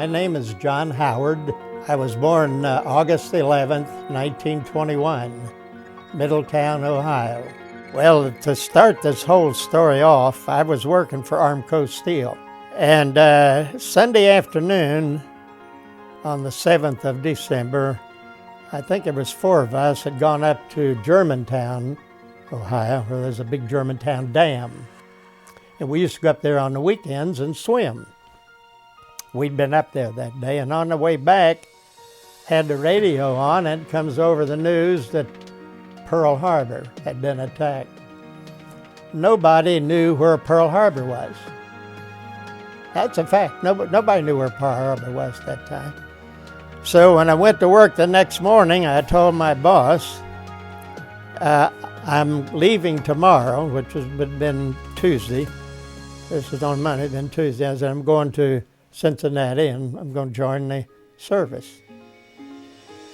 My name is John Howard. I was born August 11th, 1921, Middletown, Ohio. Well, to start this whole story off, I was working for Armco Steel. And Sunday afternoon, on the 7th of December, I think it was 4 of us had gone up to Germantown, Ohio, where there's a big Germantown dam. And we used to go up there on the weekends and swim. We'd been up there that day, and on the way back, had the radio on, and it comes over the news that Pearl Harbor had been attacked. Nobody knew where Pearl Harbor was. That's a fact. Nobody knew where Pearl Harbor was at that time. So when I went to work the next morning, I told my boss, I'm leaving tomorrow, which would have been Tuesday. This is on Monday, then Tuesday. I said, I'm going to Cincinnati and I'm going to join the service.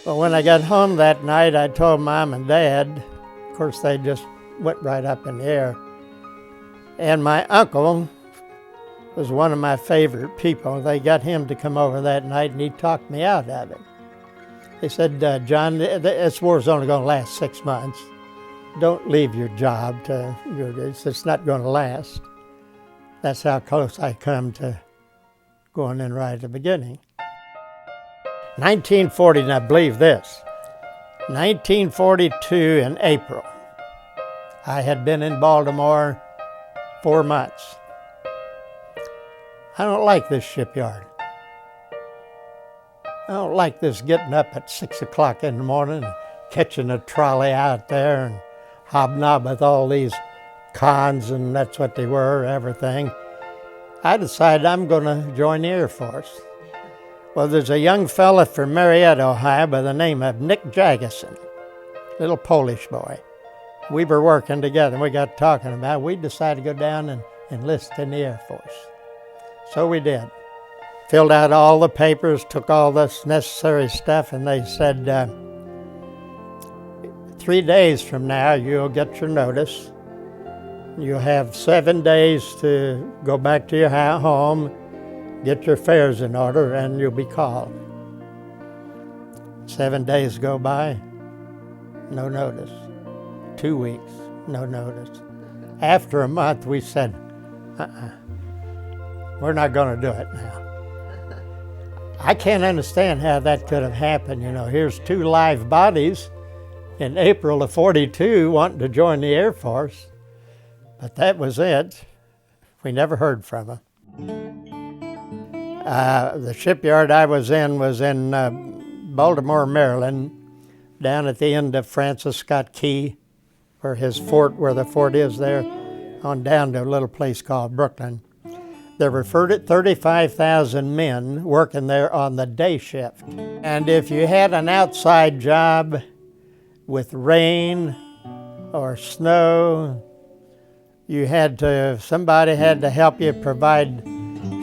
Well, when I got home that night, I told Mom and Dad. Of course, they just went right up in the air. And my uncle was one of my favorite people. They got him to come over that night, and he talked me out of it. He said, John, this war's only going to last 6 months. Don't leave your job. It's not going to last. That's how close I come to going in right at the beginning. 1940, and I believe this, 1942 in April, I had been in Baltimore 4 months. I don't like this shipyard. I don't like this getting up at 6 o'clock in the morning and catching a trolley out there and hobnob with all these cons, and that's what they were, everything. I decided I'm going to join the Air Force. Well, there's a young fella from Marietta, Ohio, by the name of Nick Jaggeson, little Polish boy. We were working together, and we got talking about it. We decided to go down and enlist in the Air Force. So we did. Filled out all the papers, took all this necessary stuff, and they said, 3 days from now, you'll get your notice. You'll have 7 days to go back to your home, get your affairs in order, and you'll be called. 7 days go by, no notice. 2 weeks, no notice. After a month, we said, we're not going to do it now. I can't understand how that could have happened. You know, here's 2 live bodies in April of '42 wanting to join the Air Force. But that was it. We never heard from them. The shipyard I was in Baltimore, Maryland, down at the end of Francis Scott Key, where the fort is there, on down to a little place called Brooklyn. There were 35,000 men working there on the day shift. And if you had an outside job with rain or snow, somebody had to help you provide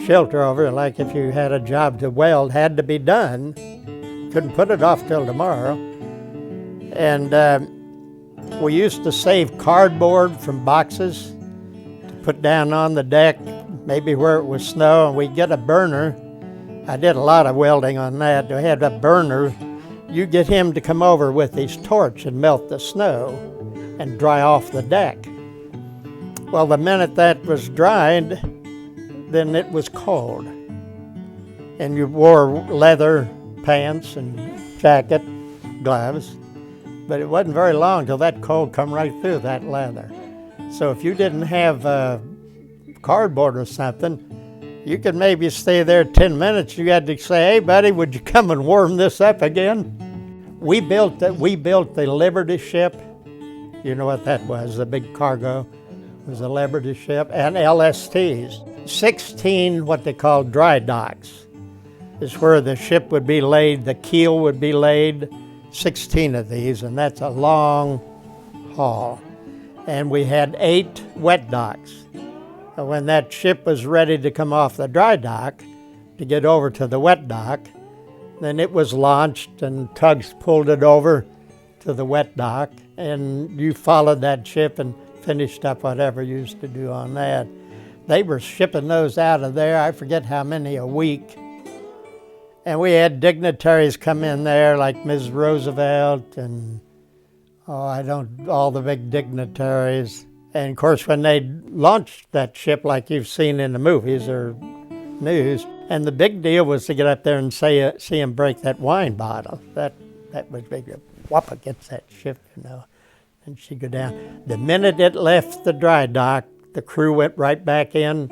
shelter over it. Like if you had a job to weld, had to be done. Couldn't put it off till tomorrow. And we used to save cardboard from boxes to put down on the deck, maybe where it was snow, and we'd get a burner. I did a lot of welding on that. We had a burner. You get him to come over with his torch and melt the snow and dry off the deck. Well, the minute that was dried, then it was cold. And you wore leather pants and jacket, gloves. But it wasn't very long till that cold come right through that leather. So if you didn't have cardboard or something, you could maybe stay there 10 minutes. You had to say, hey, buddy, would you come and warm this up again? We built the Liberty ship. You know what that was, the big cargo. It was a Liberty ship, and LSTs. 16 what they call dry docks is where the ship would be laid, the keel would be laid, 16 of these, and that's a long haul. And we had 8 wet docks. When that ship was ready to come off the dry dock to get over to the wet dock, then it was launched and tugs pulled it over to the wet dock, and you followed that ship and finished up whatever you used to do on that. They were shipping those out of there, I forget how many a week, And we had dignitaries come in there like Ms. Roosevelt and all the big dignitaries. And of course, when they launched that ship, like you've seen in the movies or news, and the big deal was to get up there and see him break that wine bottle. That was big. Whop against that ship, and she'd go down. The minute it left the dry dock, the crew went right back in,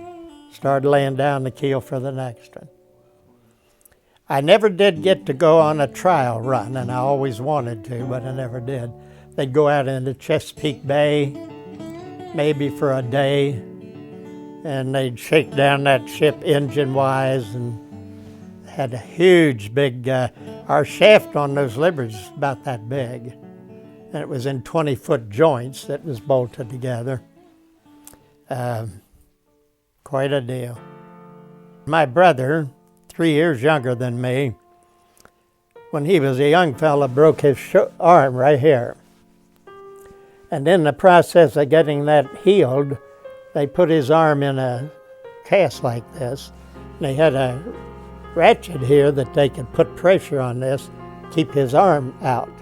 started laying down the keel for the next one. I never did get to go on a trial run, and I always wanted to, but I never did. They'd go out into Chesapeake Bay, maybe for a day, and they'd shake down that ship engine-wise, and had a huge big, our shaft on those Liberties was about that big, and it was in 20-foot joints that was bolted together. Quite a deal. My brother, 3 years younger than me, when he was a young fella, broke his arm right here. And in the process of getting that healed, they put his arm in a cast like this. And they had a ratchet here that they could put pressure on this, keep his arm out.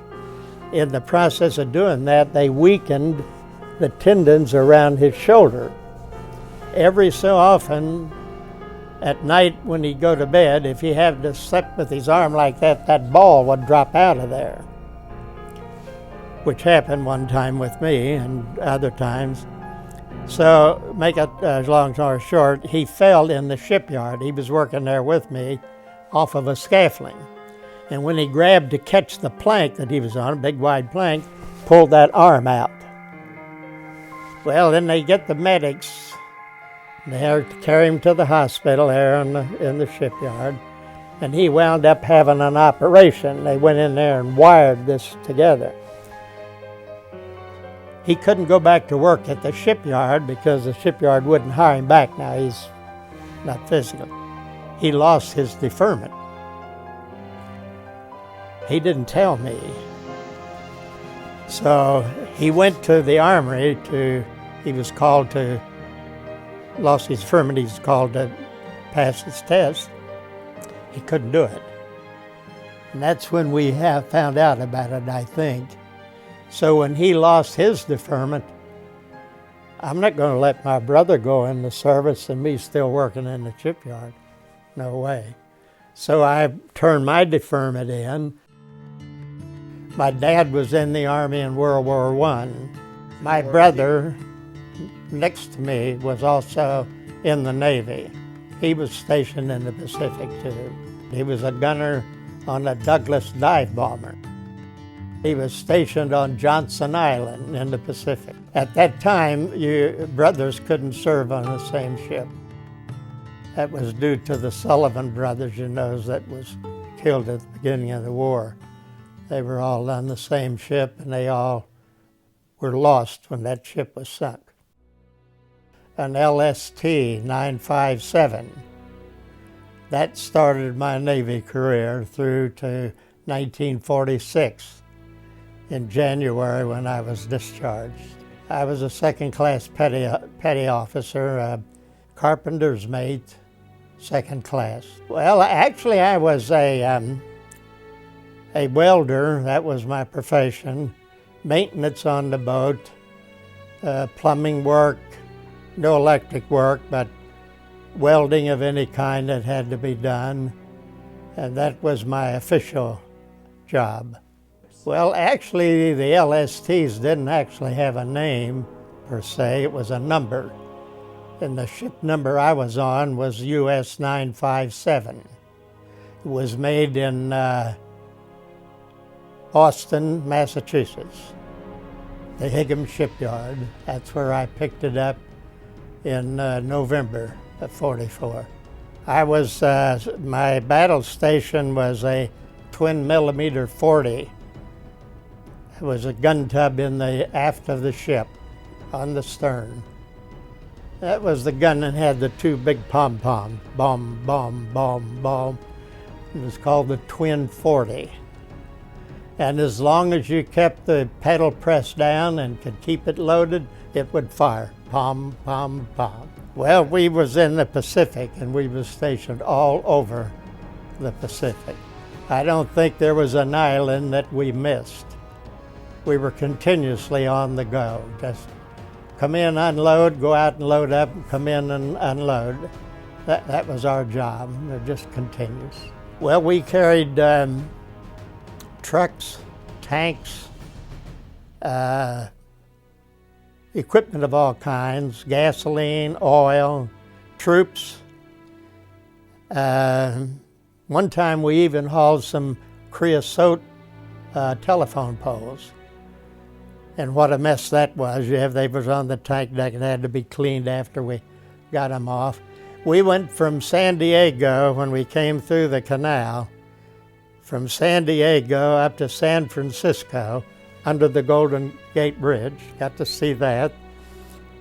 In the process of doing that, they weakened the tendons around his shoulder. Every so often, at night when he'd go to bed, if he had to sleep with his arm like that, that ball would drop out of there, which happened one time with me and other times. So, make it long story short, he fell in the shipyard. He was working there with me off of a scaffolding. And when he grabbed to catch the plank that he was on, a big wide plank, pulled that arm out. Well, then they get the medics. They had to carry him to the hospital there in the shipyard. And he wound up having an operation. They went in there and wired this together. He couldn't go back to work at the shipyard because the shipyard wouldn't hire him back now. He's not physical. He lost his deferment. He didn't tell me. So he went to the armory he was called to, lost his deferment, he was called to pass his test. He couldn't do it. And that's when we found out about it, I think. So when he lost his deferment, I'm not going to let my brother go in the service and me still working in the shipyard. No way. So I turned my deferment in. My dad was in the Army in World War I. My brother, next to me, was also in the Navy. He was stationed in the Pacific too. He was a gunner on a Douglas dive bomber. He was stationed on Johnson Island in the Pacific. At that time, brothers couldn't serve on the same ship. That was due to the Sullivan brothers, that was killed at the beginning of the war. They were all on the same ship, and they all were lost when that ship was sunk. An LST-957. That started my Navy career through to 1946 in January when I was discharged. I was a second-class petty officer, a carpenter's mate, second class. Well, actually, I was a welder. That was my profession. Maintenance on the boat, plumbing work, no electric work, but welding of any kind that had to be done. And that was my official job. Well, actually, the LSTs didn't actually have a name per se. It was a number. And the ship number I was on was US 957. It was made in Boston, Massachusetts, the Higham Shipyard. That's where I picked it up in November of *44. I was, my battle station was a twin millimeter 40. It was a gun tub in the aft of the ship on the stern. That was the gun that had the two big pom-poms, bomb, bomb, bomb, bomb. It was called the twin 40. And as long as you kept the pedal pressed down and could keep it loaded, it would fire, pom, pom, pom. Well, we was in the Pacific and we was stationed all over the Pacific. I don't think there was an island that we missed. We were continuously on the go. Just come in, unload, go out and load up, come in and unload. That was our job. It just continues. Well, we carried trucks, tanks, equipment of all kinds, gasoline, oil, troops. One time we even hauled some creosote telephone poles. And what a mess that was. They was on the tank deck and had to be cleaned after we got them off. We went from San Diego, when we came through the canal, from San Diego up to San Francisco under the Golden Gate Bridge. Got to see that.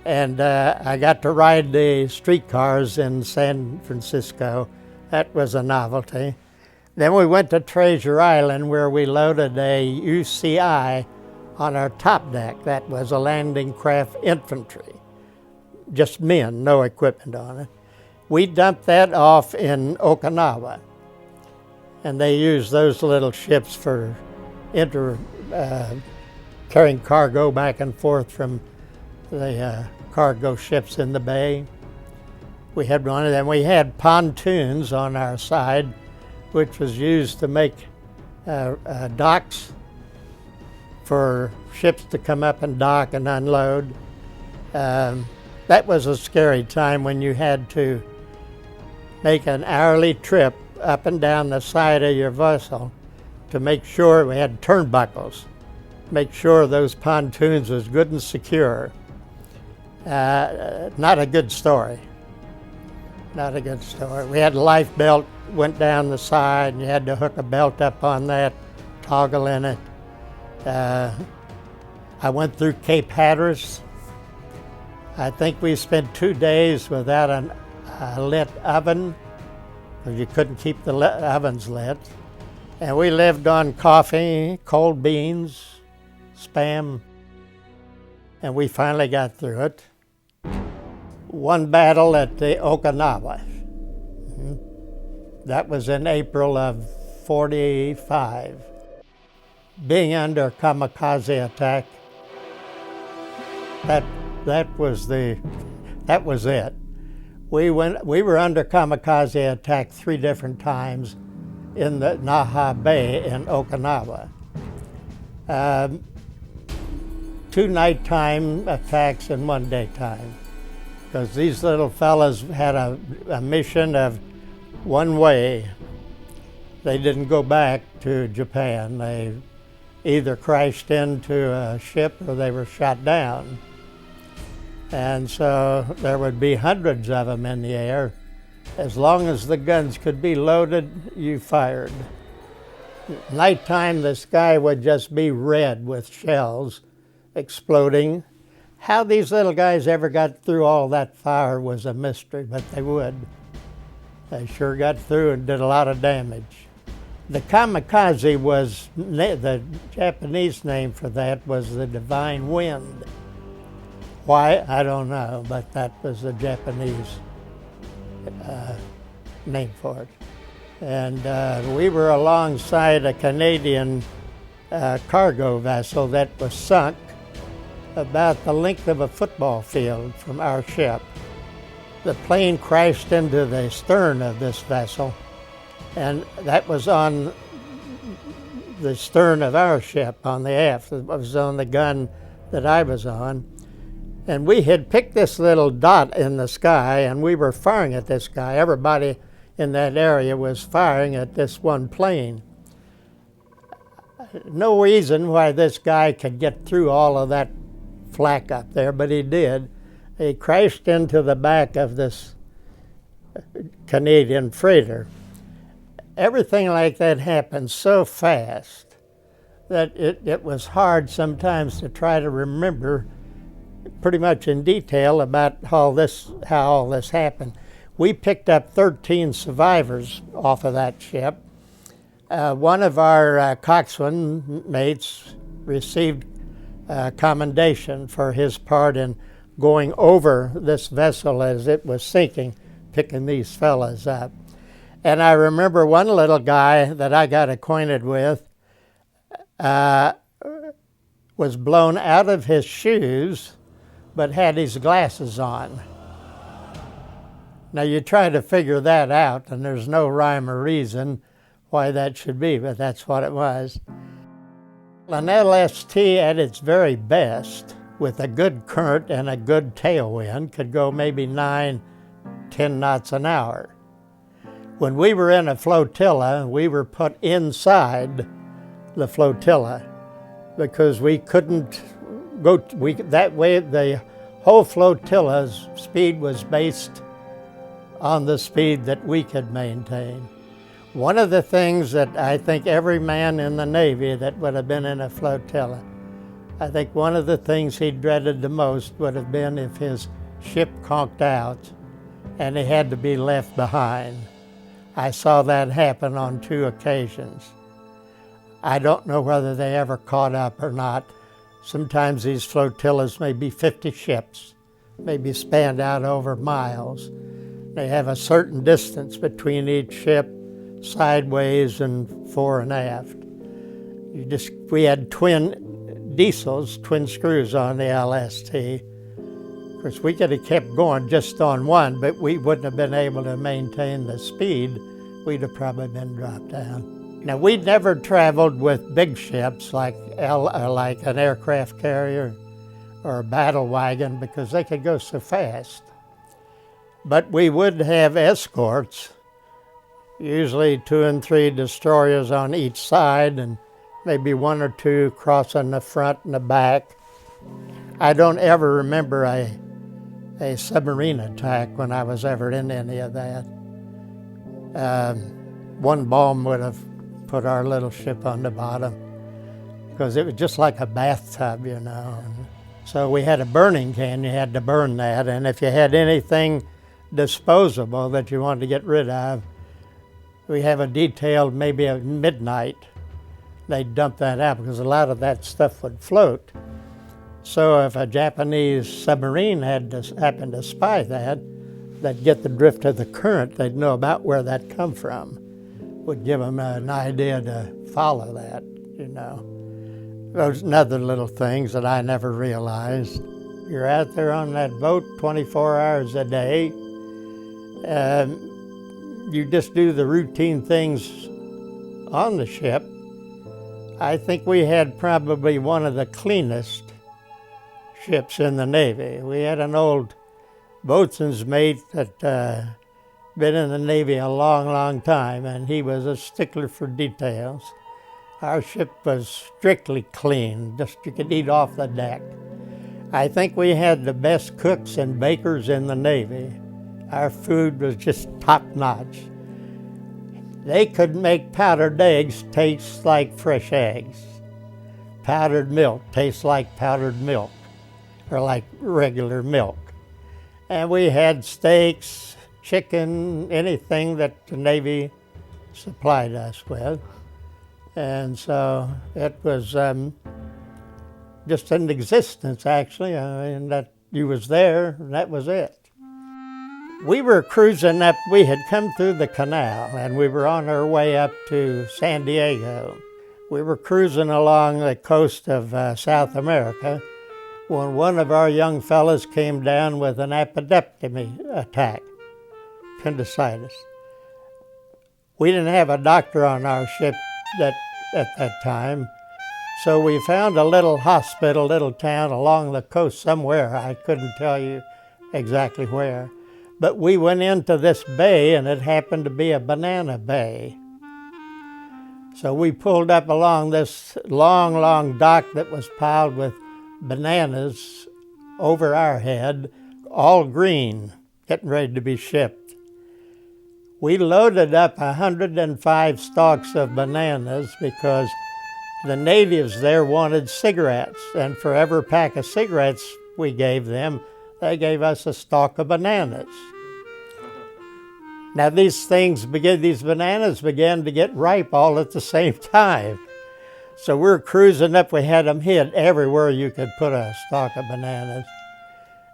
And I got to ride the streetcars in San Francisco. That was a novelty. Then we went to Treasure Island, where we loaded a UCI on our top deck. That was a landing craft infantry. Just men, no equipment on it. We dumped that off in Okinawa. And they used those little ships for carrying cargo back and forth from the cargo ships in the bay. We had one of them. We had pontoons on our side, which was used to make docks for ships to come up and dock and unload. That was a scary time when you had to make an hourly trip up and down the side of your vessel to make sure we had turnbuckles, make sure those pontoons was good and secure. Not a good story. Not a good story. We had a life belt, went down the side, and you had to hook a belt up on that, toggle in it. I went through Cape Hatteras. I think we spent 2 days without a lit oven, because you couldn't keep the ovens lit. And we lived on coffee, cold beans, Spam, and we finally got through it. One battle at the Okinawa. That was in April of '45. Being under kamakazi attack, that was it. We were under kamikaze attack 3 different times in the Naha Bay in Okinawa. 2 nighttime attacks and 1 daytime, because these little fellas had a mission of one way. They didn't go back to Japan. They either crashed into a ship or they were shot down. And so there would be hundreds of them in the air. As long as the guns could be loaded, you fired. Nighttime, the sky would just be red with shells exploding. How these little guys ever got through all that fire was a mystery, but they would. They sure got through and did a lot of damage. The kamikaze was, the Japanese name for that was the divine wind. Why, I don't know, but that was the Japanese name for it. And we were alongside a Canadian cargo vessel that was sunk about the length of a football field from our ship. The plane crashed into the stern of this vessel, and that was on the stern of our ship on the aft. It was on the gun that I was on. And we had picked this little dot in the sky, and we were firing at this guy. Everybody in that area was firing at this one plane. No reason why this guy could get through all of that flak up there, but he did. He crashed into the back of this Canadian freighter. Everything like that happened so fast that it was hard sometimes to try to remember pretty much in detail about how all this happened. We picked up 13 survivors off of that ship. One of our coxswain mates received commendation for his part in going over this vessel as it was sinking, picking these fellas up. And I remember one little guy that I got acquainted with was blown out of his shoes, but had his glasses on. Now you try to figure that out, and there's no rhyme or reason why that should be, but that's what it was. An LST at its very best, with a good current and a good tailwind, could go maybe 9, 10 knots an hour. When we were in a flotilla, we were put inside the flotilla because we couldn't go, that way the whole flotilla's speed was based on the speed that we could maintain. One of the things that I think every man in the Navy that would have been in a flotilla, I think one of the things he dreaded the most would have been if his ship conked out and he had to be left behind. I saw that happen on 2 occasions. I don't know whether they ever caught up or not. Sometimes these flotillas may be 50 ships, maybe spanned out over miles. They have a certain distance between each ship, sideways and fore and aft. We had twin diesels, twin screws on the LST. Of course, we could have kept going just on one, but we wouldn't have been able to maintain the speed. We'd have probably been dropped down. Now, we'd never traveled with big ships like an aircraft carrier or a battle wagon because they could go so fast. But we would have escorts, usually 2 and 3 destroyers on each side and maybe 1 or 2 crossing the front and the back. I don't ever remember a submarine attack when I was ever in any of that. One bomb would have put our little ship on the bottom because it was just like a bathtub, you know. So we had a burning can, you had to burn that, and if you had anything disposable that you wanted to get rid of, we have a detail maybe at midnight. They'd dump that out because a lot of that stuff would float. So if a Japanese submarine happened to spy that, they'd get the drift of the current, they'd know about where that come from. Would give them an idea to follow that, you know. Those and other little things that I never realized. You're out there on that boat 24 hours a day. You just do the routine things on the ship. I think we had probably one of the cleanest ships in the Navy. We had an old boatswain's mate that been in the Navy a long, long time, and he was a stickler for details. Our ship was strictly clean, just you could eat off the deck. I think we had the best cooks and bakers in the Navy. Our food was just top-notch. They could make powdered eggs taste like fresh eggs. Powdered milk tastes like powdered milk, or like regular milk. And we had steaks, chicken, anything that the Navy supplied us with. And so it was just an existence, actually. I mean, that you was there, and that was it. We were cruising up, we had come through the canal, and we were on our way up to San Diego. We were cruising along the coast of South America when one of our young fellas came down with an appendectomy attack, appendicitis. We didn't have a doctor on our ship at that time, so we found a little hospital, little town along the coast somewhere. I couldn't tell you exactly where. But we went into this bay, and it happened to be a banana bay. So we pulled up along this long, long dock that was piled with bananas over our head, all green, getting ready to be shipped. We loaded up 105 stalks of bananas because the natives there wanted cigarettes, and for every pack of cigarettes we gave them, they gave us a stalk of bananas. Now these bananas began to get ripe all at the same time. So we're cruising up, we had them hid everywhere you could put a stalk of bananas.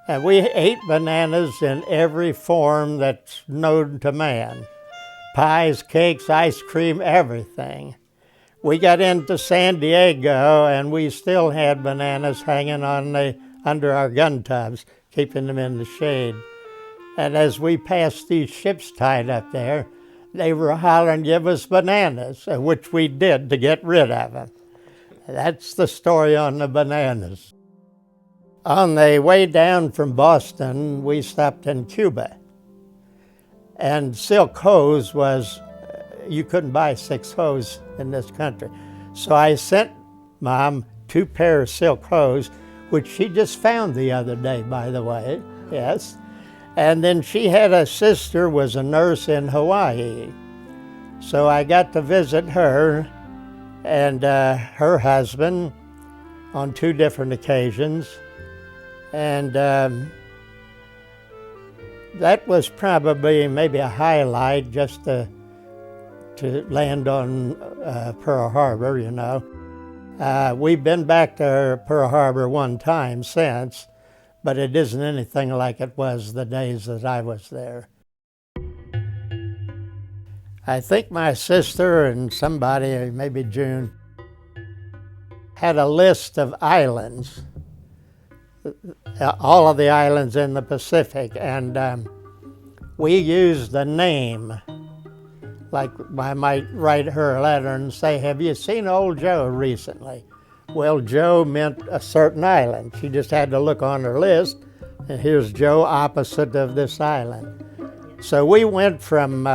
And we ate bananas in every form that's known to man. pies, cakes, ice cream, everything. We got into San Diego, and we still had bananas hanging on under our gun tubs, keeping them in the shade. And as we passed these ships tied up there, they were hollering, "Give us bananas," which we did to get rid of them. That's the story on the bananas. On the way down from Boston, we stopped in Cuba. And silk hose was, you couldn't buy 6 hose in this country. So I sent Mom 2 pairs of silk hose, which she just found the other day, by the way, yes. And then she had a sister was a nurse in Hawaii. So I got to visit her and her husband on 2 different occasions. And that was probably maybe a highlight, just to land on Pearl Harbor, you know. We've been back to Pearl Harbor 1 time since, but it isn't anything like it was the days that I was there. I think my sister and somebody, maybe June, had a list of islands, all of the islands in the Pacific, and we used the name. Like I might write her a letter and say, "Have you seen old Joe recently?" Well, Joe meant a certain island. She just had to look on her list, and here's Joe opposite of this island. So we went from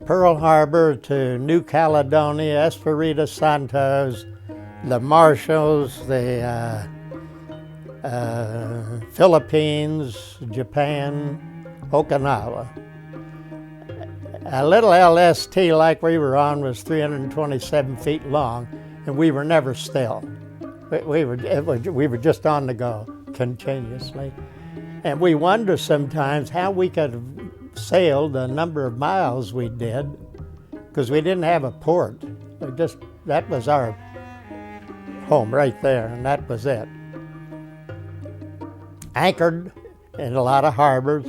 Pearl Harbor to New Caledonia, Espiritu Santos, the Marshalls, the Philippines, Japan, Okinawa. A little LST like we were on was 327 feet long, and we were never still. We were just on the go continuously. And we wonder sometimes how we could have sailed the number of miles we did, because we didn't have a port. That was our home right there, and that was it. Anchored in a lot of harbors,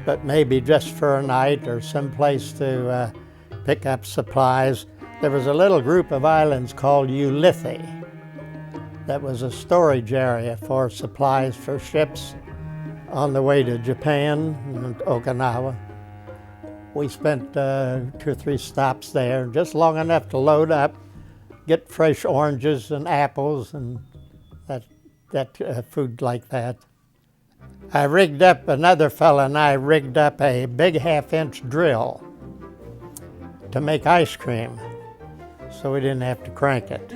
but maybe just for a night or someplace to pick up supplies. There was a little group of islands called Ulithi. That was a storage area for supplies for ships on the way to Japan and Okinawa. We spent 2 or 3 stops there, just long enough to load up, get fresh oranges and apples and that food like that. I rigged up, another fella and I rigged up a big 1/2-inch drill to make ice cream, so we didn't have to crank it.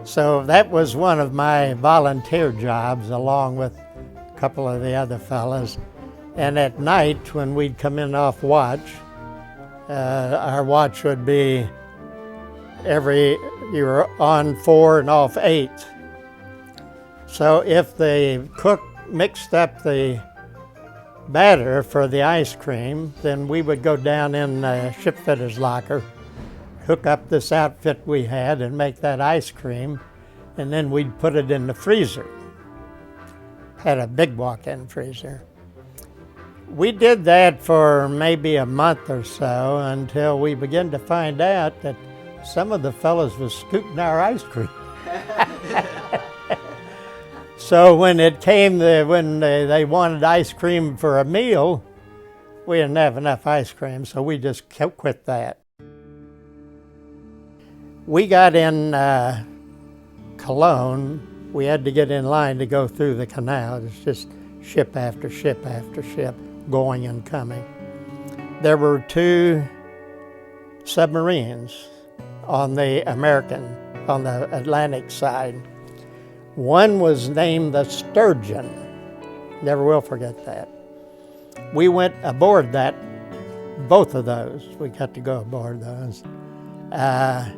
So that was one of my volunteer jobs, along with a couple of the other fellas. And at night, when we'd come in off watch, our watch would be you were on 4 and off 8. So if the cook mixed up the batter for the ice cream, then we would go down in the shipfitter's locker, hook up this outfit we had and make that ice cream, and then we'd put it in the freezer. Had a big walk-in freezer. We did that for maybe a month or so until we began to find out that some of the fellas was scooting our ice cream. So when it came when they wanted ice cream for a meal, we didn't have enough ice cream, so we just quit that. We got in Cologne. We had to get in line to go through the canal. It's just ship after ship after ship, going and coming. There were 2 submarines on the Atlantic side. One was named the Sturgeon. Never will forget that. We went aboard both of those. We got to go aboard those. I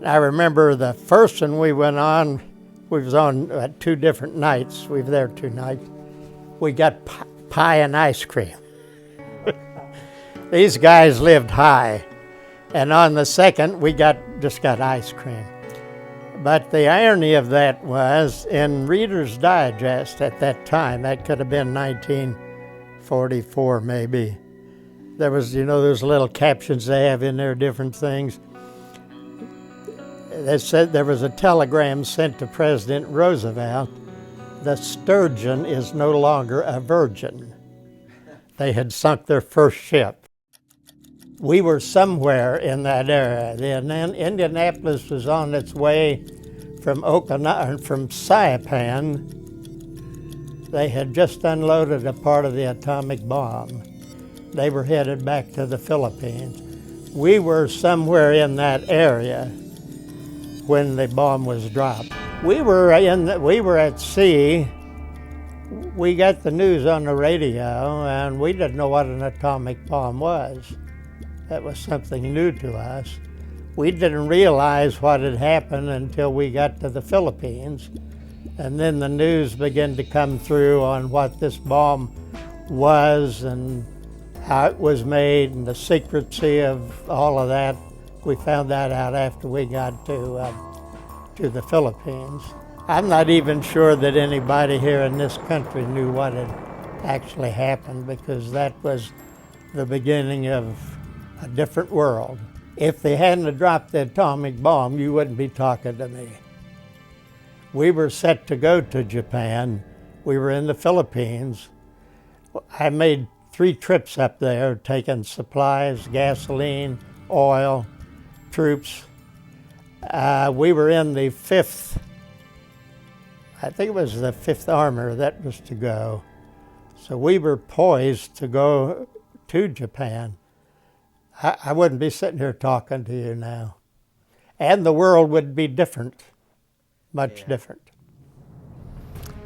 remember the first one we went on, we was on 2 different nights. We were there 2 nights. We got pie and ice cream. These guys lived high. And on the second, we just got ice cream. But the irony of that was, in Reader's Digest at that time, that could have been 1944 maybe, There was, those little captions they have in there, different things. They said there was a telegram sent to President Roosevelt, the sturgeon is no longer a virgin. They had sunk their first ship. We were somewhere in that area. The Indianapolis was on its way from Saipan. They had just unloaded a part of the atomic bomb. They were headed back to the Philippines. We were somewhere in that area when the bomb was dropped. We were at sea. We got the news on the radio, and we didn't know what an atomic bomb was. That was something new to us. We didn't realize what had happened until we got to the Philippines, and then the news began to come through on what this bomb was and how it was made and the secrecy of all of that. We found that out after we got to the Philippines. I'm not even sure that anybody here in this country knew what had actually happened, because that was the beginning of a different world. If they hadn't dropped the atomic bomb, you wouldn't be talking to me. We were set to go to Japan. We were in the Philippines. I made 3 trips up there, taking supplies, gasoline, oil, troops. We were in the 5th, I think it was the 5th Armor that was to go. So we were poised to go to Japan. I wouldn't be sitting here talking to you now. And the world would be different, much different.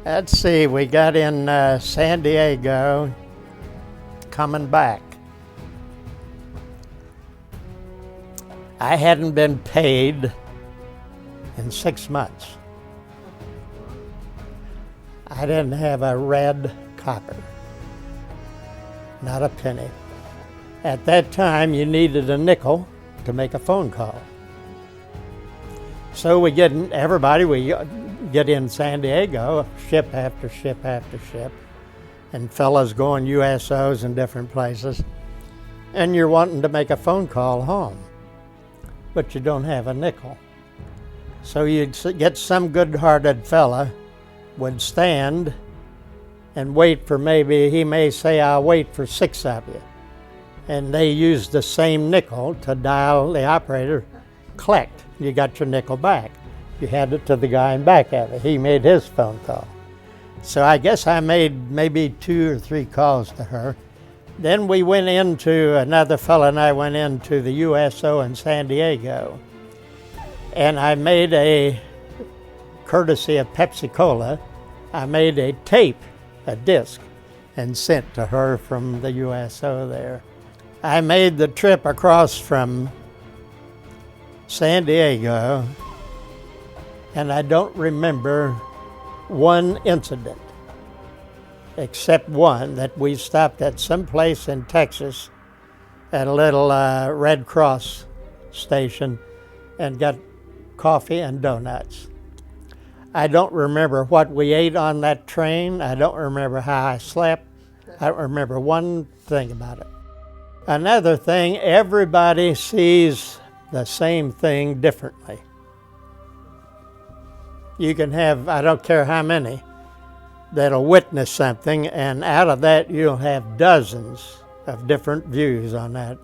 Let's see, we got in San Diego, coming back. I hadn't been paid in 6 months. I didn't have a red copper, not a penny. At that time, you needed a nickel to make a phone call. So we get in San Diego, ship after ship after ship, and fellas going USOs in different places, and you're wanting to make a phone call home, but you don't have a nickel. So you'd get some good-hearted fella would stand and wait for he may say, I'll wait for 6 of you. And they used the same nickel to dial the operator, collect. You got your nickel back. You had it to the guy in back of it. He made his phone call. So I guess I made maybe 2 or 3 calls to her. Then we went into, another fella and I went into the USO in San Diego. And I made courtesy of Pepsi-Cola, I made a tape, a disc, and sent to her from the USO there. I made the trip across from San Diego, and I don't remember one incident, except one that we stopped at some place in Texas at a little Red Cross station and got coffee and donuts. I don't remember what we ate on that train. I don't remember how I slept. I don't remember one thing about it. Another thing, everybody sees the same thing differently. You can have, I don't care how many, that'll witness something, and out of that you'll have dozens of different views on that